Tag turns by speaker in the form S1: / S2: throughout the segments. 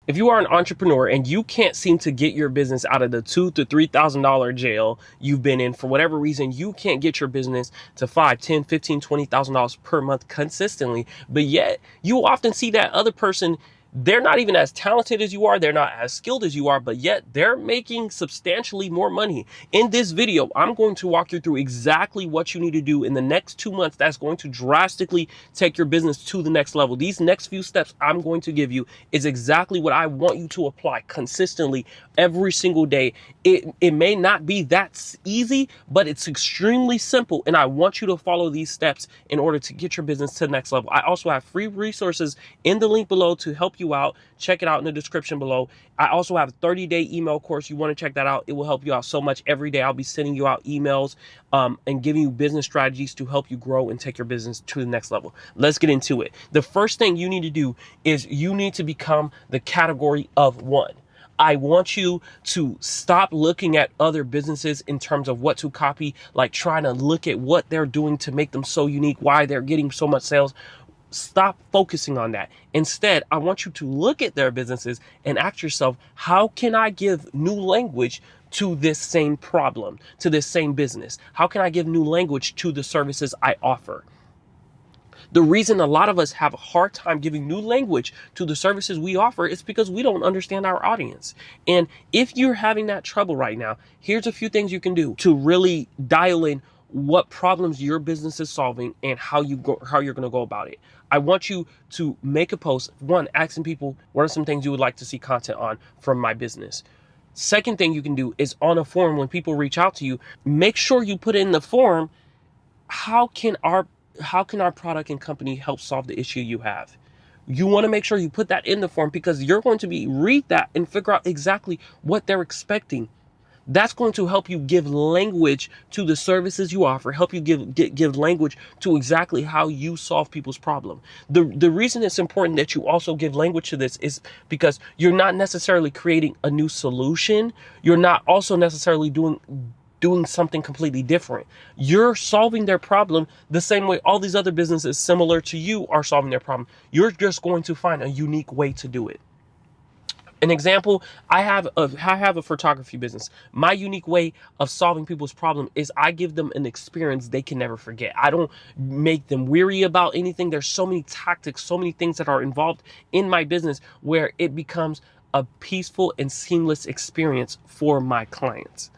S1: If you are an entrepreneur and you can't seem to get your business out of the $2,000 to $3,000 jail you've been in for whatever reason, you can't get your business to $5,000, $10,000, $15,000, $20,000 per month consistently, but yet you often see that other person, they're not even as talented as you are, they're not as skilled as you are, but yet they're making substantially more money. In this video, I'm going to walk you through exactly what you need to do in the next 2 months that's going to drastically take your business to the next level. These next few steps I'm going to give you is exactly what I want you to apply consistently every single day. It may not be that easy, but it's extremely simple, and I want you to follow these steps in order to get your business to the next level. I also have free resources in the link below to help you out. Check it out in the description below. I also have a 30-day email course. You want to check that out. It will help you out so much. Every day I'll be sending you out emails and giving you business strategies to help you grow and take your business to the next level. Let's get into it. The first thing you need to do is you need to become the category of one. I want you to stop looking at other businesses in terms of what to copy, like trying to look at what they're doing to make them so unique, why they're getting so much sales. Stop focusing on that. Instead, I want you to look at their businesses and ask yourself, how can I give new language to this same problem, to this same business? How can I give new language to the services I offer? The reason a lot of us have a hard time giving new language to the services we offer is because we don't understand our audience. And if you're having that trouble right now, here's a few things you can do to really dial in what problems your business is solving and how you're going to go about it. I want you to make a post, one, asking people what are some things you would like to see content on from my business. Second thing you can do is on a forum, when people reach out to you, make sure you put in the forum, how can our product and company help solve the issue you have? You want to make sure you put that in the form because you're going to read that and figure out exactly what they're expecting. That's going to help you give language to the services you offer, help you give language to exactly how you solve people's problem. The reason it's important that you also give language to this is because you're not necessarily creating a new solution. You're not also necessarily doing something completely different. You're solving their problem the same way all these other businesses similar to you are solving their problem. You're just going to find a unique way to do it. An example, I have a photography business. My unique way of solving people's problem is I give them an experience they can never forget. I don't make them weary about anything. There's so many tactics, so many things that are involved in my business where it becomes a peaceful and seamless experience for my clients.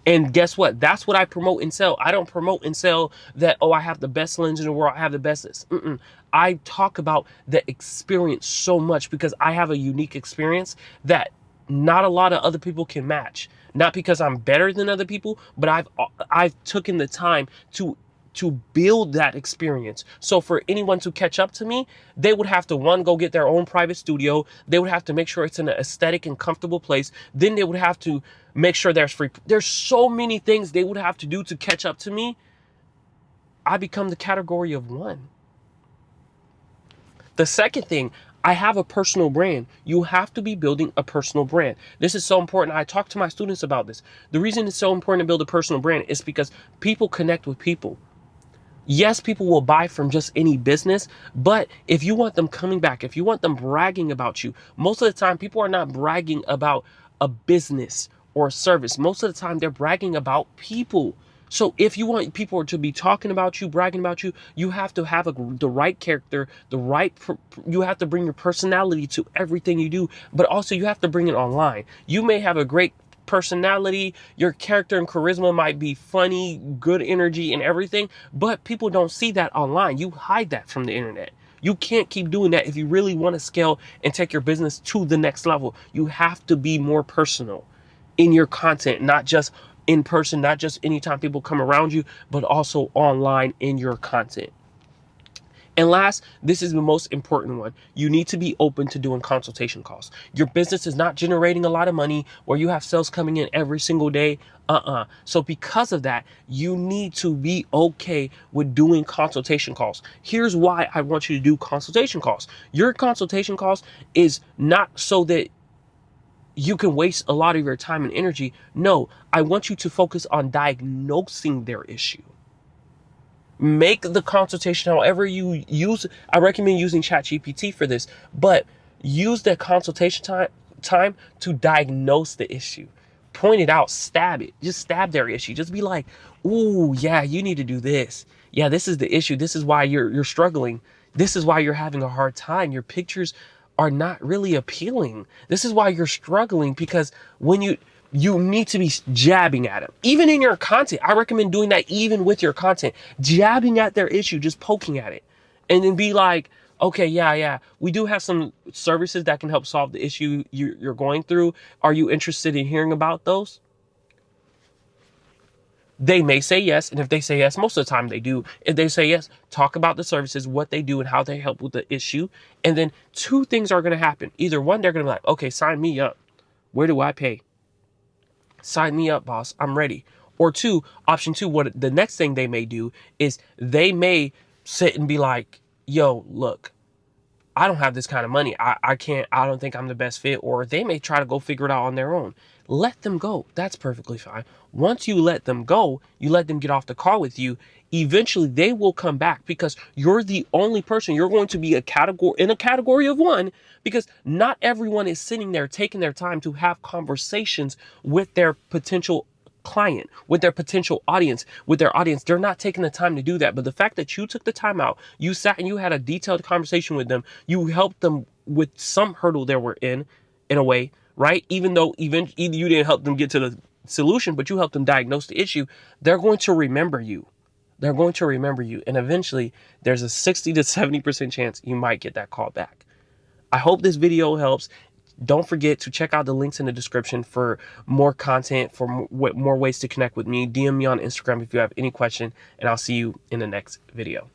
S1: And guess what? That's what I promote and sell. I don't promote and sell that, oh, I have the best lens in the world. I have the best this. I talk about the experience so much because I have a unique experience that not a lot of other people can match. Not because I'm better than other people, but I've taken the time to build that experience. So for anyone to catch up to me, they would have to, one, go get their own private studio. They would have to make sure it's in an aesthetic and comfortable place. Then they would have to make sure there's so many things they would have to do to catch up to me. I become the category of one. The second thing, I have a personal brand. You have to be building a personal brand. This is so important. I talk to my students about this. The reason it's so important to build a personal brand is because people connect with people. Yes, people will buy from just any business, but if you want them coming back, if you want them bragging about you, most of the time people are not bragging about a business or a service. Most of the time they're bragging about people. So if you want people to be talking about you, bragging about you, you have to have the right character, you have to bring your personality to everything you do, but also you have to bring it online. You may have a great personality, your character and charisma might be funny, good energy and everything, but people don't see that online. You hide that from the internet. You can't keep doing that if you really want to scale and take your business to the next level. You have to be more personal in your content, not just in person, not just anytime people come around you, but also online in your content. And last, this is the most important one. You need to be open to doing consultation calls. Your business is not generating a lot of money where you have sales coming in every single day. So because of that, you need to be okay with doing consultation calls. Here's why I want you to do consultation calls. Your consultation calls is not so that you can waste a lot of your time and energy. No, I want you to focus on diagnosing their issue. Make the consultation however you use. I recommend using ChatGPT for this, but Use that consultation time to diagnose the issue. Point it out, stab it. Just stab their issue. Just be like, "Ooh, yeah, you need to do this. Yeah, this is the issue. This is why you're struggling. This is why you're having a hard time. Your pictures are not really appealing. This is why you're struggling, because when you need to be jabbing at them. Even in your content, I recommend doing that even with your content. Jabbing at their issue, just poking at it. And then be like, okay, yeah, we do have some services that can help solve the issue you're going through. Are you interested in hearing about those? They may say yes. And if they say yes, most of the time they do. If they say yes, talk about the services, what they do and how they help with the issue. And then two things are going to happen. Either one, they're going to be like, okay, sign me up. Where do I pay? Sign me up, boss. I'm ready. Or two, option two, what the next thing they may do is they may sit and be like, yo, look, I don't have this kind of money. I don't think I'm the best fit. Or they may try to go figure it out on their own. Let them go. That's perfectly fine. Once you let them go, you let them get off the call with you. Eventually they will come back, because you're the only person. You're going to be in a category of one, because not everyone is sitting there taking their time to have conversations with their potential client, with their potential audience, with their audience. They're not taking the time to do that. But the fact that you took the time out, you sat and you had a detailed conversation with them, you helped them with some hurdle they were in a way, right? Even though even you didn't help them get to the solution, but you helped them diagnose the issue, they're going to remember you. They're going to remember you. And eventually there's a 60 to 70% chance you might get that call back. I hope this video helps. Don't forget to check out the links in the description for more content, for more ways to connect with me. DM me on Instagram if you have any question, and I'll see you in the next video.